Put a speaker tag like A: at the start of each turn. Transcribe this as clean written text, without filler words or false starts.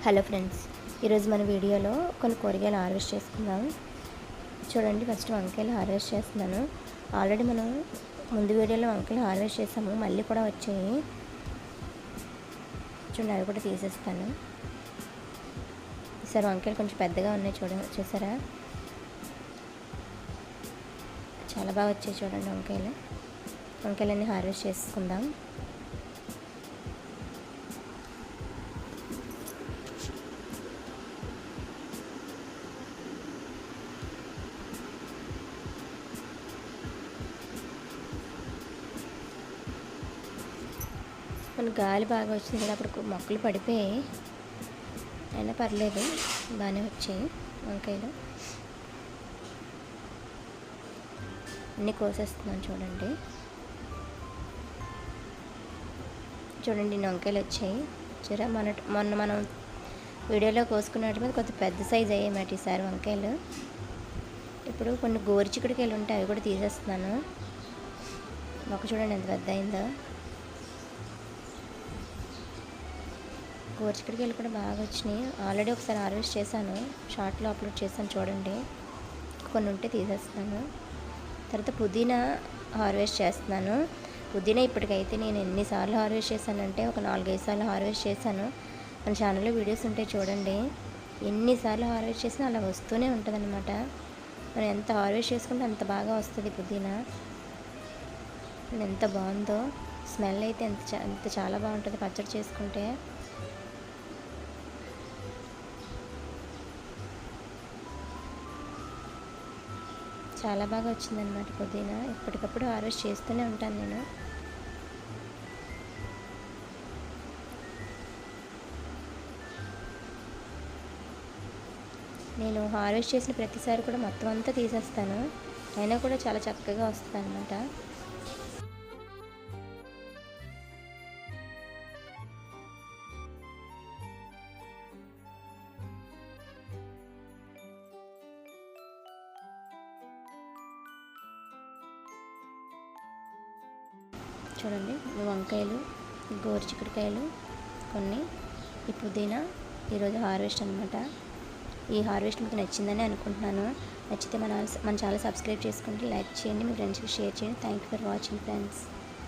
A: Hello friends, ఈరోజు మన వీడియోలో కొన్ని కూరగాయలు హార్వెస్ట్ చేసుకుందాం. చూడండి, ఫస్ట్ వంకాయలు హార్వెస్ట్ చేస్తున్నాను. ఆల్రెడీ మనం ముందు వీడియోలో వంకాయలు హార్వెస్ట్ చేసాము, మళ్ళీ కూడా వచ్చాయి. చూడండి, అవి కూడా తీసేస్తాను. ఈసారి వంకాయలు కొంచెం పెద్దగా ఉన్నాయి, చూసారా? చాలా బాగా వచ్చాయి. చూడండి, వంకాయలన్నీ హార్వెస్ట్ చేసుకుందాం. మన గాలి బాగా వచ్చింది కదా, అప్పుడు మొక్కలు పడిపోయాయి. అయినా పర్లేదు, బాగానే వచ్చాయి వంకాయలు. అన్నీ కోసేస్తున్నాను. చూడండి ఇన్ని వంకాయలు వచ్చాయి. మొన్న మనం వీడియోలో కోసుకున్నట్టు మీద కొంచెం పెద్ద సైజు అయ్యాయి ఈసారి వంకాయలు. ఇప్పుడు కొన్ని గోరుచిక్కుడుకాయలు ఉంటాయి, అవి కూడా తీసేస్తున్నాను. మొక్క చూడండి ఎంత పెద్ద అయిందో. గోరుచిక్కుడుకాయలు కూడా బాగా వచ్చినాయి. ఆల్రెడీ ఒకసారి హార్వెస్ట్ చేశాను, షార్ట్లో అప్లోడ్ చేశాను, చూడండి. కొన్ని ఉంటే తీసేస్తాను. తర్వాత పుదీనా హార్వెస్ట్ చేస్తున్నాను. పుదీనా ఇప్పటికైతే నేను ఎన్నిసార్లు హార్వెస్ట్ చేశానంటే ఒక 4-5 సార్లు హార్వెస్ట్ చేశాను. మన ఛానల్లో వీడియోస్ ఉంటాయి, చూడండి. ఎన్నిసార్లు హార్వెస్ట్ చేసినా అలా వస్తూనే ఉంటుంది అనమాట. మనం ఎంత హార్వెస్ట్ చేసుకుంటే అంత బాగా వస్తుంది పుదీనా. ఎంత బాగుందో స్మెల్ అయితే, ఎంత చాలా బాగుంటుంది పచ్చడి చేసుకుంటే. చాలా బాగా వచ్చిందనమాట పుదీనా. ఎప్పటికప్పుడు హార్వెస్ట్ చేస్తూనే ఉంటాను నేను హార్వెస్ట్ చేసిన ప్రతిసారి కూడా మొత్తం అంతా తీసేస్తాను. అయినా కూడా చాలా చక్కగా వస్తుంది అనమాట. చూడండి, వంకాయలు, గోరుచిక్కుడుకాయలు కొన్ని, ఈ పుదీనా ఈరోజు హార్వెస్ట్ అనమాట. ఈ హార్వెస్ట్ మీకు నచ్చిందని అనుకుంటున్నాను. నచ్చితే మన ఛానల్ సబ్స్క్రైబ్ చేసుకుంటే లైక్ చేయండి, మీ ఫ్రెండ్స్కి షేర్ చేయండి. Thank you for watching friends.